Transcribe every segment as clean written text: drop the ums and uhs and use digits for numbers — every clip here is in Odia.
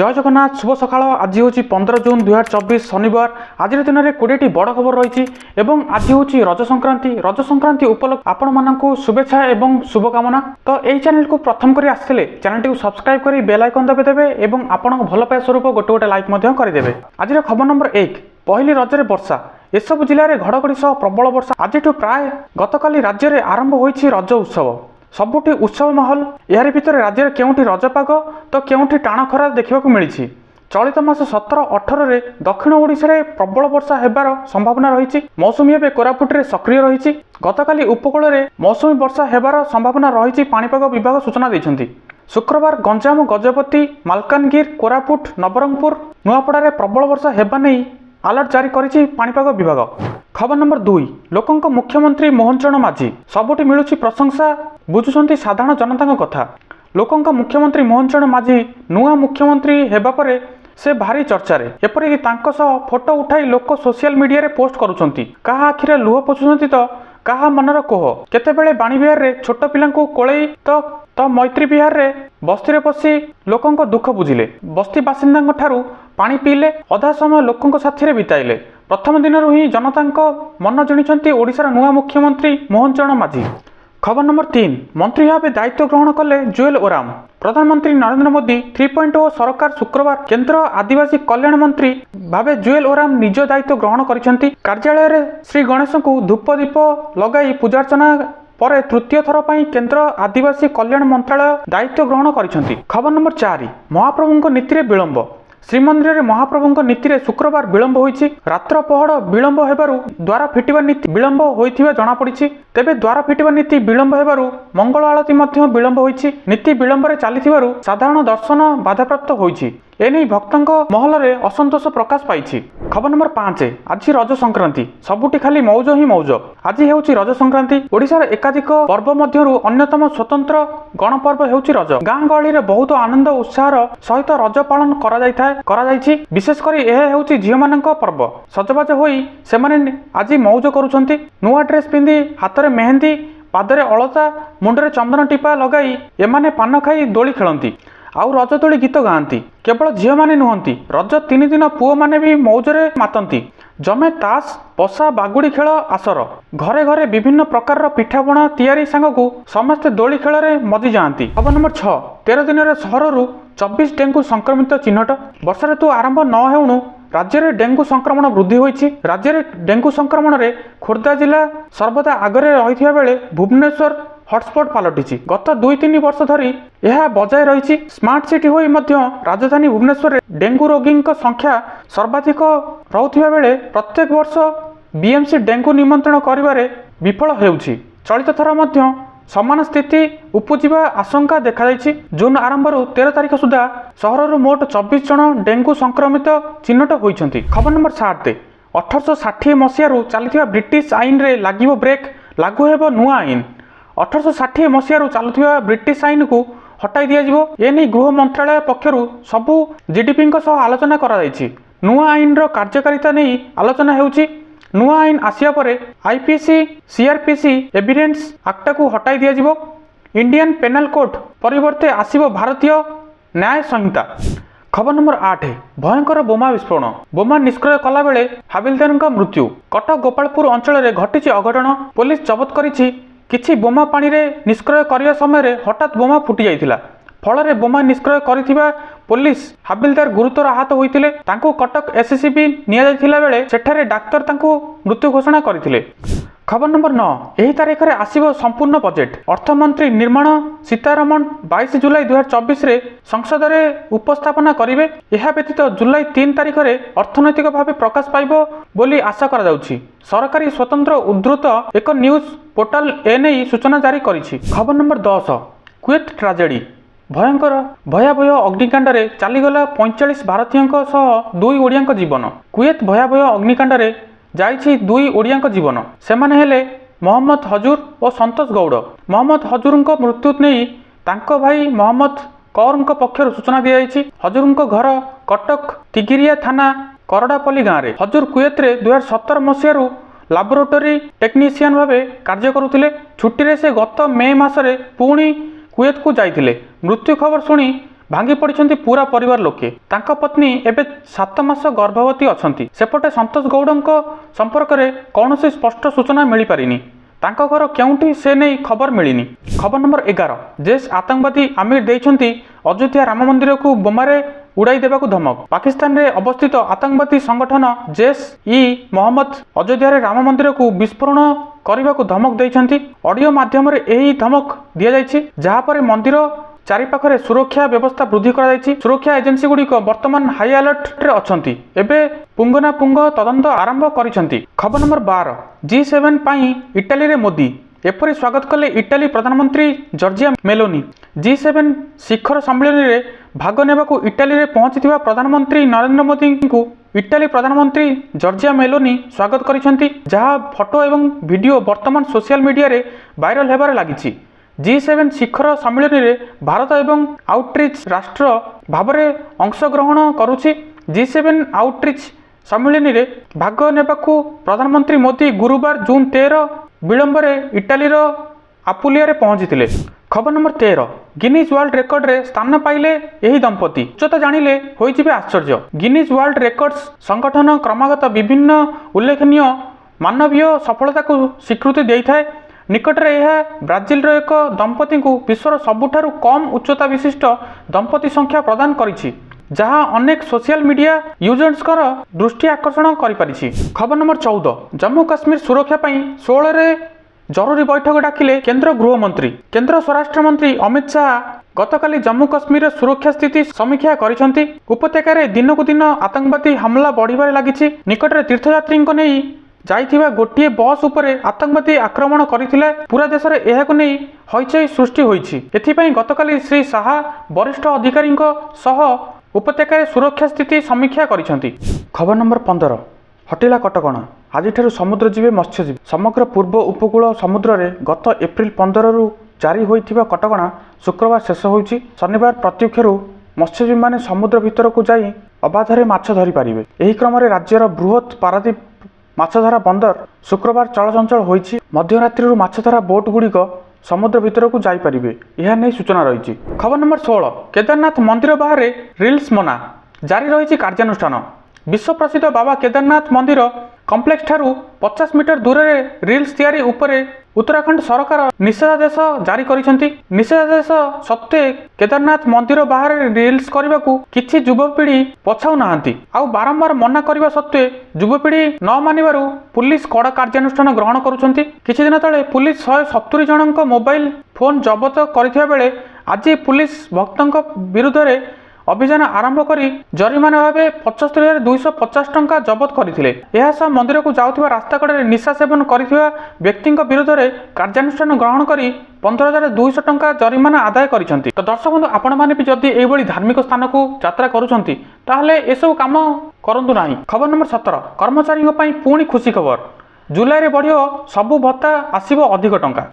जय जगन्नाथ शुभ सकाळ। आज हूँ 15 जून 2024 शनिवार। आज दिन में 20टी बड़ खबर रही एवं आज हूँ रज संक्रांति उपलक्ष आपण मानक शुभेच्छा एवं शुभकामना। तो यही चैनल को प्रथम कर आसते चैनल को सब्सक्राइब कर बेल आइकन दबाइदेवे और आपण भल पाए स्वरूप गोटे गोटे लाइक करदे। आज खबर नंबर 1 पहली रजरे वर्षा एसबू जिले में घड़घड़ी सह प्रबल वर्षा। आज प्राय गतकाली राज्य में आरंभ होइछि रज उत्सव। सबुठी उत्सव माहौल। यार भितर राज्य में केउठी रजपाग तो केउठी टाण खरा देखा मिली। चलित मास 17-18 रे दक्षिण ओडिशा रे प्रबल वर्षा हेबार संभावना रही। मौसुमी एवं कोरापुट रे सक्रिय रही। गतकाली उपकूल रे मौसुमी वर्षा हेबार संभावना रही। पाणीपाग विभाग सूचना देइछन्ति। शुक्रवार गंजाम, गजपति, मालकानगिर, कोरापुट, नवरंगपुर, नुआपड़ा रे प्रबल वर्षा हेबा नहीं अलर्ट जारी करिछि पाणीपाग विभाग। खबर नंबर 2 लोकंक मुख्यमंत्री मोहन चरण माझी सबुठी मिलुछि प्रशंसा बुझुछन्ति साधारण जनता कथा। लोकंक मुख्यमंत्री मोहन चरण माझी नुआ मुख्यमंत्री हेबा परे से भारी चर्चारे। एपरिक तांको सह फोटो उठाई लोक सोशल मीडिया रे पोस्ट करुछन्ति। काहा आखिरे लुह पोछुछन्ति तो काहा मनर कोह। केतेबेले बाणी बिहार रे छोट पिलांको कोळई तो मैत्री विहार रे बस्ती रे पसी लोकंक दुख बुझिले। बस्ती बासिंदांक ठारू पानी पीले, अधा समय लोकंक साथी रे बिताइले। प्रथम दिन ही जनतांक मन जिणिछन्ति ओडिशार नुआ मुख्यमंत्री मोहन चरण माझी। खबर नंबर 3 मंत्री भाव दायित्व ग्रहण कले जुएल ओराम। प्रधानमंत्री नरेंद्र मोदी 3.0 सरकार शुक्रवार केंद्र आदिवासी कल्याण मंत्री भावे जुएल ओराम निज दायित्व ग्रहण करिसेंति। कार्यालय रे श्री गणेश को धूप दीप लगाई पूजार्चना पर तृतीय थर पर केंद्र आदिवासी कल्याण मंत्रालय दायित्व ग्रहण करिसेंति। खबर नंबर 4 महाप्रभुଙ୍କ नीति विलंब। श्रीमंदिर में महाप्रभु नीति रे शुक्रवार विलंब होइछि। रात्र पहड़ विलंब हेबारु द्वार फिटिबा नीति विलंब होइथिबा जणा पड़िछि। तेबे द्वार फिटिबा नीति विलंब हेबारु मंगल आळती मध्य विलंब होइछि। नीति विलंब रे चालिथिबारु साधारण दर्शन बाधाप्राप्त होइछि। एने भक्तंक महल रे असंतोष प्रकाश पाइछि। खबर नंबर 5 आज रज संक्रांति सबुठी खाली मौज ही मौज। आज हेउछि रज संक्रांति। ओडिशार एकाधिक पर्व मध्यरु अन्यतम स्वतंत्र गणपर्व हेउछि रज। गाँ गहली रे बहुत आनंद उत्साहर सहित रज पालन करा जाइछि। विशेष करी एहे हेउछि झियो मानक पर्व। सजबाज होई सेमाने आज मौज करूछन्ति। नुआ ड्रेस पिंधि हाथ रे मेहंदी, पादरे अलता, मुंडरे चंदन टीपा लगाई एमाने पान खाई दोली खेलंती आउ रज दोली गीत गाँती। केवल झील मैंने नुहति रज 3 दिन पुओ मैंने भी मौजरे मातंती। जमे ताश, पशा, बागुड़ी खेल आसर। घरे घरे विभिन्न प्रकार पिठापणा तैयारी सांगकू समस्ते दोली खेल में मजी जाती। खबर नंबर 6 13 दिन में सहरु 24 डेंगू संक्रमित चिन्हट। वर्षा ऋतु आरंभ न हेउणु राज्य में डेंगू संक्रमण वृद्धि होइछि। राज्य में डेंगू संक्रमण में खोर्धा जिला सर्वदा आगरे रही बेले भुवनेश्वर हॉटस्पॉट पलटिछि। गत 2-3 वर्ष धरी यह बजाय रही। स्मार्ट सिटी होई मध्य राजधानी भुवनेश्वर डेंगू रोगी संख्या सर्वाधिक रहुथिबा बेले प्रत्येक वर्ष बीएमसी डेंगू निमंत्रण करिबारे विफल हेउछि। चलित थर मध्य समान स्थिति उपजिबा आशंका देखा जाइछि। जून आरंभरू 13 तारिख सुधा सहरर मोट 24 जन डेंगू संक्रमित चिन्हट होइछन्ति। खबर नंबर 7 1860 मसीहारू चलुथिबा ब्रिटिश आईन रे लागिबो ब्रेक। लागू हेबो नुआ आईन। 1860 मसीहारू चलुथिबा ब्रिटिश आईन को हटाई दिया जिवो। एने गृह मंत्रालय पक्षरु सबु जीडीपी सह आलोचना करा जाइछि। नुआ आईन रो कार्यकारिता नहीं आलोचना हेउछि। नुआ आईन आसिया परे आईपीसी, सीआरपीसी एविडेंस एक्ट को हटाई दिया जिवो। इंडियन पेनल कोड परिवर्ते आसिबो भारतीय न्याय संहिता। खबर नंबर 8 भयंकर बोमा विस्फोरण। बोमा निष्क्रिय कला बेले हाबिलदार मृत्यु। कटक गोपालपुर अंचल में घटिछि अघटन। पुलिस जबत करिछि किछि बोमा पानी रे निष्क्रिय करिया समय हठात बोमा फुटी जाइथिला। फल बोमा निष्क्रिय करिथिबा पुलिस हाबिलदार गुरुतर आहत होइतिले। तांको कटक एससीबी निया जाइथिला बेले सेठारे डाक्टर तांको मृत्यु घोषणा करथिले। खबर नंबर 9 एही तारिख रे आसीबो संपूर्ण बजेट। अर्थमंत्री निर्मला सीतारमण 22 जुलाई 2024 रे संसद रे उपस्थापना करिवे। एहा व्यतीत जुलाई 3 तारिख रे अर्थनैतिक भाव प्रकाश पाइबो बोली आशा करा जाउछि। सरकारी स्वतंत्र उद्धृत एक न्यूज पोर्टाल एने सूचना जारी करिछि। खबर नंबर 10 कुवेत ट्राजेडी। भयावह अग्निकांड रे चलीगला 45 भारतीयों सह 2 ओडिया जीवन। कुवेत भयावह अग्निकांड रे जाइछि 2 ओडिया जीवन। सेमाने हेले मोहम्मद हजूर और संतोष गौड़। मोहम्मद हजूर मृत्यु नहीं तांको भाई मोहम्मद कौर पक्षर सूचना दी जाइछि। हजूर घर कटक तिगिरिया थाना करडापल्ली गाँव में। हजूर कुवेत रे 2017 मसीहारू लाबोरेटरी टेक्नीशियन भावे कार्य करुथिले। छुट्टी रे से गत मे मासरे पुणी कुवेत को जाइथिले। मृत्यु खबर सुनी ଭାଙ୍ଗି ପଡ଼ିଛନ୍ତି ପୁରା ପରିବାର ଲୋକେ। ତାଙ୍କ ପତ୍ନୀ ଏବେ 7 ମାସ ଗର୍ଭବତୀ ଅଛନ୍ତି। ସେପଟେ ସନ୍ତୋଷ ଗୌଡ଼ଙ୍କ ସମ୍ପର୍କରେ କୌଣସି ସ୍ପଷ୍ଟ ସୂଚନା ମିଳିପାରିନି। ତାଙ୍କ ଘର କେଉଁଠି ସେ ନେଇ ଖବର ମିଳିନି। ଖବର ନମ୍ବର 11, ଜୈଶ ଆତଙ୍କବାଦୀ ଆମିର ଦେଇଛନ୍ତି ଅଯୋଧ୍ୟା ରାମ ମନ୍ଦିରକୁ ବୋମାରେ ଉଡ଼ାଇ ଦେବାକୁ ଧମକ। ପାକିସ୍ତାନରେ ଅବସ୍ଥିତ ଆତଙ୍କବାଦୀ ସଂଗଠନ ଜୈଶ-ଇ-ମହମ୍ମଦ ଅଯୋଧ୍ୟାରେ ରାମ ମନ୍ଦିରକୁ ବିସ୍ଫୋରଣ କରିବାକୁ ଧମକ ଦେଇଛନ୍ତି। ଅଡିଓ ମାଧ୍ୟମରେ ଏହି ଧମକ ଦିଆଯାଇଛି, ଯାହାପରେ ମନ୍ଦିର ଚାରିପାଖରେ ସୁରକ୍ଷା ବ୍ୟବସ୍ଥା ବୃଦ୍ଧି କରାଯାଇଛି। ସୁରକ୍ଷା ଏଜେନ୍ସିଗୁଡ଼ିକ ବର୍ତ୍ତମାନ ହାଇ ଆଲର୍ଟରେ ଅଛନ୍ତି। ଏବେ ପୁଙ୍ଗନାପୁଙ୍ଗ ତଦନ୍ତ ଆରମ୍ଭ କରିଛନ୍ତି। ଖବର ନମ୍ବର 12, G7 ପାଇଁ ଇଟାଲୀରେ ମୋଦି ଏପରି ସ୍ୱାଗତ କଲେ ଇଟାଲୀ ପ୍ରଧାନମନ୍ତ୍ରୀ ଜର୍ଜିଆ ମେଲୋନି। G7 ଶିଖର ସମ୍ମିଳନୀରେ ଭାଗ ନେବାକୁ ଇଟାଲୀରେ ପହଞ୍ଚିଥିବା ପ୍ରଧାନମନ୍ତ୍ରୀ ନରେନ୍ଦ୍ର ମୋଦିଙ୍କୁ ଇଟାଲୀ ପ୍ରଧାନମନ୍ତ୍ରୀ ଜର୍ଜିଆ ମେଲୋନି ସ୍ୱାଗତ କରିଛନ୍ତି, ଯାହା ଫଟୋ ଏବଂ ଭିଡ଼ିଓ ବର୍ତ୍ତମାନ ସୋସିଆଲ ମିଡ଼ିଆରେ ଭାଇରାଲ ହେବାରେ ଲାଗିଛି। G7 ଶିଖର ସମ୍ମିଳନୀରେ ଭାରତ ଏବଂ ଆଉଟ୍ରିଚ୍ ରାଷ୍ଟ୍ର ଭାବରେ ଅଂଶଗ୍ରହଣ କରୁଛି। G7 ଆଉଟ୍ରିଚ୍ ସମ୍ମିଳନୀରେ ଭାଗ ନେବାକୁ ପ୍ରଧାନମନ୍ତ୍ରୀ ମୋଦି ଗୁରୁବାର ଜୁନ୍ 13 ବିଳମ୍ବରେ ଇଟାଲୀର ଆପୁଲିଆରେ ପହଞ୍ଚିଥିଲେ। ଖବର ନମ୍ବର 13, ଗିନିଜ୍ ୱାର୍ଲ୍ଡ ରେକର୍ଡରେ ସ୍ଥାନ ପାଇଲେ ଏହି ଦମ୍ପତି। ଉଚ୍ଚତା ଜାଣିଲେ ହୋଇଯିବେ ଆଶ୍ଚର୍ଯ୍ୟ। ଗିନିଜ୍ ୱାର୍ଲ୍ଡ ରେକର୍ଡସ୍ ସଂଗଠନ କ୍ରମାଗତ ବିଭିନ୍ନ ଉଲ୍ଲେଖନୀୟ ମାନବୀୟ ସଫଳତାକୁ ସ୍ୱୀକୃତି ଦେଇଥାଏ। ନିକଟରେ ଏହା ବ୍ରାଜିଲର ଏକ ଦମ୍ପତିଙ୍କୁ ବିଶ୍ୱର ସବୁଠାରୁ କମ୍ ଉଚ୍ଚତା ବିଶିଷ୍ଟ ଦମ୍ପତି ସଂଖ୍ୟା ପ୍ରଦାନ କରିଛି, ଯାହା ଅନେକ ସୋସିଆଲ ମିଡ଼ିଆ ୟୁଜର୍ସଙ୍କର ଦୃଷ୍ଟି ଆକର୍ଷଣ କରିପାରିଛି। ଖବର ନମ୍ବର 14, ଜମ୍ମୁ କାଶ୍ମୀର ସୁରକ୍ଷା ପାଇଁ 16ରେ ଜରୁରୀ ବୈଠକ ଡାକିଲେ କେନ୍ଦ୍ର ଗୃହମନ୍ତ୍ରୀ। କେନ୍ଦ୍ର ସ୍ୱରାଷ୍ଟ୍ରମନ୍ତ୍ରୀ ଅମିତ ଶାହା ଗତକାଲି ଜମ୍ମୁ କାଶ୍ମୀରର ସୁରକ୍ଷା ସ୍ଥିତି ସମୀକ୍ଷା କରିଛନ୍ତି। ଉପତ୍ୟକାରେ ଦିନକୁ ଦିନ ଆତଙ୍କବାଦୀ ହମଲା ବଢ଼ିବାରେ ଲାଗିଛି। ନିକଟରେ ତୀର୍ଥଯାତ୍ରୀଙ୍କୁ ନେଇ ଯାଇଥିବା ଗୋଟିଏ ବସ୍ ଉପରେ ଆତଙ୍କବାଦୀ ଆକ୍ରମଣ କରିଥିଲେ। ପୁରା ଦେଶରେ ଏହାକୁ ନେଇ ହଇଚଇ ସୃଷ୍ଟି ହୋଇଛି। ଏଥିପାଇଁ ଗତକାଲି ଶ୍ରୀ ଶାହା ବରିଷ୍ଠ ଅଧିକାରୀଙ୍କ ସହ ଉପତ୍ୟକାରେ ସୁରକ୍ଷା ସ୍ଥିତି ସମୀକ୍ଷା କରିଛନ୍ତି। ଖବର ନମ୍ବର 15, ହଟିଲା କଟକଣା। ଆଜିଠାରୁ ସମୁଦ୍ର ଯିବେ ମତ୍ସ୍ୟଜୀବୀ। ସମଗ୍ର ପୂର୍ବ ଉପକୂଳ ସମୁଦ୍ରରେ ଗତ ଏପ୍ରିଲ 15ରୁ ଜାରି ହୋଇଥିବା କଟକଣା ଶୁକ୍ରବାର ଶେଷ ହୋଇଛି। ଶନିବାର ପ୍ରତ୍ୟକ୍ଷରୁ ମତ୍ସ୍ୟଜୀବୀମାନେ ସମୁଦ୍ର ଭିତରକୁ ଯାଇ ଅବାଧରେ ମାଛ ଧରିପାରିବେ। ଏହି କ୍ରମରେ ରାଜ୍ୟର ବୃହତ୍ ପାରାଦୀପ ମାଛଧରା ବନ୍ଦର ଶୁକ୍ରବାର ଚଳଚଞ୍ଚଳ ହୋଇଛି। ମଧ୍ୟରାତ୍ରିରୁ ମାଛଧରା ବୋଟ୍ଗୁଡ଼ିକ ସମୁଦ୍ର ଭିତରକୁ ଯାଇପାରିବେ, ଏହା ନେଇ ସୂଚନା ରହିଛି। ଖବର ନମ୍ବର 16, କେଦାରନାଥ ମନ୍ଦିର ବାହାରେ ରିଲ୍ସ ମନା, ଜାରି ରହିଛି କାର୍ଯ୍ୟାନୁଷ୍ଠାନ। ବିଶ୍ୱ ପ୍ରସିଦ୍ଧ ବାବା କେଦାରନାଥ ମନ୍ଦିର କମ୍ପ୍ଲେକ୍ସ ଠାରୁ 50 ମିଟର ଦୂରରେ ରିଲ୍ସ ତିଆରି ଉପରେ ଉତ୍ତରାଖଣ୍ଡ ସରକାର ନିଷେଧାଦେଶ ଜାରି କରିଛନ୍ତି। ନିଷେଧାଦେଶ ସତ୍ତ୍ୱେ କେଦାରନାଥ ମନ୍ଦିର ବାହାରେ ରିଲ୍ସ କରିବାକୁ କିଛି ଯୁବପିଢ଼ି ପଛାଉ ନାହାନ୍ତି। ଆଉ ବାରମ୍ବାର ମନା କରିବା ସତ୍ତ୍ୱେ ଯୁବପିଢ଼ି ନ ମାନିବାରୁ ପୁଲିସ କଡ଼ା କାର୍ଯ୍ୟାନୁଷ୍ଠାନ ଗ୍ରହଣ କରୁଛନ୍ତି। କିଛି ଦିନ ତଳେ ପୁଲିସ 170 ଜଣଙ୍କ ମୋବାଇଲ ଫୋନ୍ ଜବତ କରିଥିବା ବେଳେ ଆଜି ପୁଲିସ ଭକ୍ତଙ୍କ ବିରୁଦ୍ଧରେ ଅଭିଯାନ ଆରମ୍ଭ କରି ଜରିମାନା ଭାବେ 75,250 ଟଙ୍କା ଜବତ କରିଥିଲେ। ଏହାସହ ମନ୍ଦିରକୁ ଯାଉଥିବା ରାସ୍ତା କଡ଼ରେ ନିଶା ସେବନ କରିଥିବା ବ୍ୟକ୍ତିଙ୍କ ବିରୁଦ୍ଧରେ କାର୍ଯ୍ୟାନୁଷ୍ଠାନ ଗ୍ରହଣ କରି 15,200 ଟଙ୍କା ଜରିମାନା ଆଦାୟ କରିଛନ୍ତି। ତ ଦର୍ଶକ ବନ୍ଧୁ, ଆପଣମାନେ ବି ଯଦି ଏଇଭଳି ଧାର୍ମିକ ସ୍ଥାନକୁ ଯାତ୍ରା କରୁଛନ୍ତି ତାହେଲେ ଏସବୁ କାମ କରନ୍ତୁ ନାହିଁ। ଖବର ନମ୍ବର 17, କର୍ମଚାରୀଙ୍କ ପାଇଁ ପୁଣି ଖୁସି ଖବର। ଜୁଲାଇରେ ବଢ଼ିବ ସବୁ ଭତ୍ତା, ଆସିବ ଅଧିକ ଟଙ୍କା।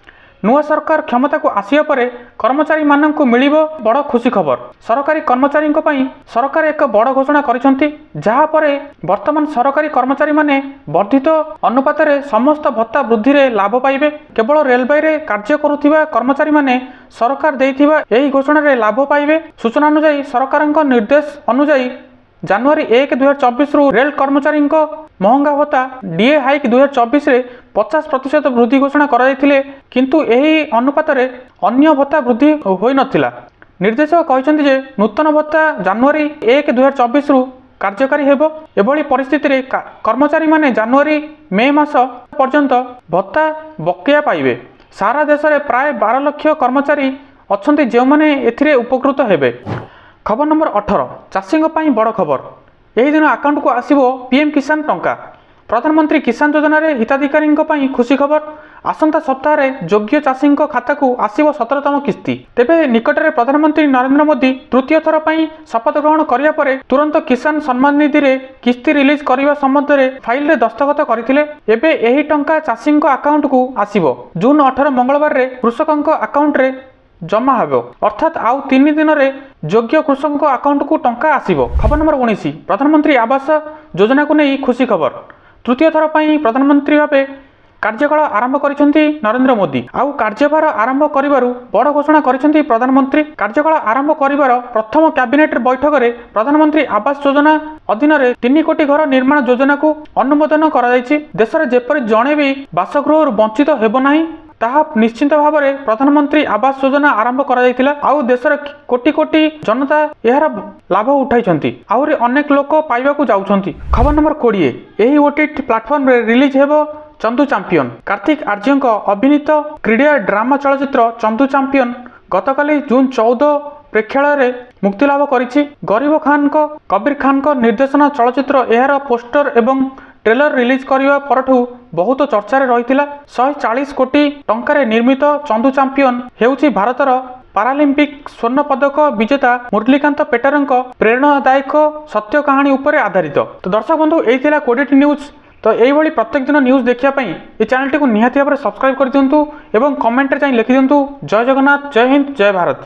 ନୂଆ ସରକାର କ୍ଷମତାକୁ ଆସିବା ପରେ କର୍ମଚାରୀମାନଙ୍କୁ ମିଳିବ ବଡ଼ ଖୁସି ଖବର। ସରକାରୀ କର୍ମଚାରୀଙ୍କ ପାଇଁ ସରକାର ଏକ ବଡ଼ ଘୋଷଣା କରିଛନ୍ତି, ଯାହାପରେ ବର୍ତ୍ତମାନ ସରକାରୀ କର୍ମଚାରୀମାନେ ବର୍ଦ୍ଧିତ ଅନୁପାତରେ ସମସ୍ତ ଭତ୍ତା ବୃଦ୍ଧିରେ ଲାଭ ପାଇବେ। କେବଳ ରେଳବାଇରେ କାର୍ଯ୍ୟ କରୁଥିବା କର୍ମଚାରୀମାନେ ସରକାର ଦେଇଥିବା ଏହି ଘୋଷଣାରେ ଲାଭ ପାଇବେ। ସୂଚନା ଅନୁଯାୟୀ ସରକାରଙ୍କ ନିର୍ଦ୍ଦେଶ ଅନୁଯାୟୀ ଜାନୁଆରୀ 1, 2024ରୁ ରେଳ କର୍ମଚାରୀଙ୍କ ମହଙ୍ଗା ଭତ୍ତା ଡିଏ ହାଇକ୍ 2024ରେ 50% ବୃଦ୍ଧି ଘୋଷଣା କରାଯାଇଥିଲେ, କିନ୍ତୁ ଏହି ଅନୁପାତରେ ଅନ୍ୟ ଭତ୍ତା ବୃଦ୍ଧି ହୋଇନଥିଲା। ନିର୍ଦ୍ଦେଶକ କହିଛନ୍ତି ଯେ ନୂତନ ଭତ୍ତା ଜାନୁଆରୀ 1, 2024ରୁ କାର୍ଯ୍ୟକାରୀ ହେବ। ଏଭଳି ପରିସ୍ଥିତିରେ କର୍ମଚାରୀମାନେ ଜାନୁଆରୀ-ମେ ମାସ ପର୍ଯ୍ୟନ୍ତ ଭତ୍ତା ବକେୟା ପାଇବେ। ସାରା ଦେଶରେ ପ୍ରାୟ 12 ଲକ୍ଷ କର୍ମଚାରୀ ଅଛନ୍ତି ଯେଉଁମାନେ ଏଥିରେ ଉପକୃତ ହେବେ। ଖବର ନମ୍ବର 18, ଚାଷୀଙ୍କ ପାଇଁ ବଡ଼ ଖବର। ଏହି ଦିନ ଆକାଉଣ୍ଟକୁ ଆସିବ ପିଏମ୍ କିଷାନ ଟଙ୍କା। ପ୍ରଧାନମନ୍ତ୍ରୀ କିଷାନ ଯୋଜନାରେ ହିତାଧିକାରୀଙ୍କ ପାଇଁ ଖୁସି ଖବର। ଆସନ୍ତା ସପ୍ତାହରେ ଯୋଗ୍ୟ ଚାଷୀଙ୍କ ଖାତାକୁ ଆସିବ 17ତମ କିସ୍ତି। ତେବେ ନିକଟରେ ପ୍ରଧାନମନ୍ତ୍ରୀ ନରେନ୍ଦ୍ର ମୋଦି ତୃତୀୟ ଥର ପାଇଁ ଶପଥ ଗ୍ରହଣ କରିବା ପରେ ତୁରନ୍ତ କିଷାନ ସମ୍ମାନ ନିଧିରେ କିସ୍ତି ରିଲିଜ୍ କରିବା ସମ୍ବନ୍ଧରେ ଫାଇଲରେ ଦସ୍ତଖତ କରିଥିଲେ। ଏବେ ଏହି ଟଙ୍କା ଚାଷୀଙ୍କ ଆକାଉଣ୍ଟକୁ ଆସିବ। ଜୁନ୍ 18 ମଙ୍ଗଳବାରରେ କୃଷକଙ୍କ ଆକାଉଣ୍ଟରେ ଜମା ହେବ, ଅର୍ଥାତ୍ ଆଉ 3 ଦିନରେ ଯୋଗ୍ୟ କୃଷକଙ୍କ ଆକାଉଣ୍ଟକୁ ଟଙ୍କା ଆସିବ। ଖବର ନମ୍ବର 19, ପ୍ରଧାନମନ୍ତ୍ରୀ ଆବାସ ଯୋଜନାକୁ ନେଇ ଖୁସି ଖବର। ତୃତୀୟ ଥର ପାଇଁ ପ୍ରଧାନମନ୍ତ୍ରୀ ଭାବେ କାର୍ଯ୍ୟକାଳ ଆରମ୍ଭ କରିଛନ୍ତି ନରେନ୍ଦ୍ର ମୋଦି। ଆଉ କାର୍ଯ୍ୟଭାର ଆରମ୍ଭ କରିବାରୁ ବଡ଼ ଘୋଷଣା କରିଛନ୍ତି ପ୍ରଧାନମନ୍ତ୍ରୀ। କାର୍ଯ୍ୟକାଳ ଆରମ୍ଭ କରିବାର ପ୍ରଥମ କ୍ୟାବିନେଟ ବୈଠକରେ ପ୍ରଧାନମନ୍ତ୍ରୀ ଆବାସ ଯୋଜନା ଅଧୀନରେ 3 କୋଟି ଘର ନିର୍ମାଣ ଯୋଜନାକୁ ଅନୁମୋଦନ କରାଯାଇଛି। ଦେଶରେ ଯେପରି ଜଣେ ବି ବାସଗୃହରୁ ବଞ୍ଚିତ ହେବ ନାହିଁ ତାହା ନିଶ୍ଚିତ ଭାବରେ ପ୍ରଧାନମନ୍ତ୍ରୀ ଆବାସ ଯୋଜନା ଆରମ୍ଭ କରାଯାଇଥିଲା। ଆଉ ଦେଶର କୋଟି କୋଟି ଜନତା ଏହାର ଲାଭ ଉଠାଇଛନ୍ତି। ଆହୁରି ଅନେକ ଲୋକ ପାଇବାକୁ ଯାଉଛନ୍ତି। ଖବର ନମ୍ବର 20, ଏହି OTT ପ୍ଲାଟଫର୍ମରେ ରିଲିଜ ହେବ ଚନ୍ଦୁ ଚାମ୍ପିୟନ। କାର୍ତ୍ତିକ ଆର୍ଯ୍ୟଙ୍କ ଅଭିନୀତ କ୍ରୀଡ଼ା ଡ୍ରାମା ଚଳଚ୍ଚିତ୍ର ଚନ୍ଦୁ ଚାମ୍ପିୟନ ଗତକାଲି ଜୁନ୍ 14 ପ୍ରେକ୍ଷାଳୟରେ ମୁକ୍ତିଲାଭ କରିଛି। ଗରିବ ଖାନଙ୍କ କବିର ଖାନଙ୍କ ନିର୍ଦ୍ଦେଶନା ଚଳଚ୍ଚିତ୍ର ଏହାର ପୋଷ୍ଟର ଏବଂ ଟ୍ରେଲର ରିଲିଜ କରିବା ପରଠୁ ବହୁତ ଚର୍ଚ୍ଚାରେ ରହିଥିଲା। 140 କୋଟି ଟଙ୍କାରେ ନିର୍ମିତ ଚନ୍ଦୁ ଚାମ୍ପିୟନ ହେଉଛି ଭାରତର ପାରାଲିମ୍ପିକ ସ୍ୱର୍ଣ୍ଣ ପଦକ ବିଜେତା ମୁରଲୀକାନ୍ତ ପେଟରଙ୍କ ପ୍ରେରଣାଦାୟକ ସତ୍ୟ କାହାଣୀ ଉପରେ ଆଧାରିତ। ତ ଦର୍ଶକ ବନ୍ଧୁ, ଏଇ ଥିଲା 20ଟି ନ୍ୟୁଜ୍। ତ এইভাবে প্রত্যেক দিন নিউজ দেখা এই চ্যানেলটি নিহাতি ভাবে সবসক্রাইব করে দিও এবং কমেন্টে যাই লিখি দিও জয় জগন্নাথ, জয় হিন্দ, জয় ভারত।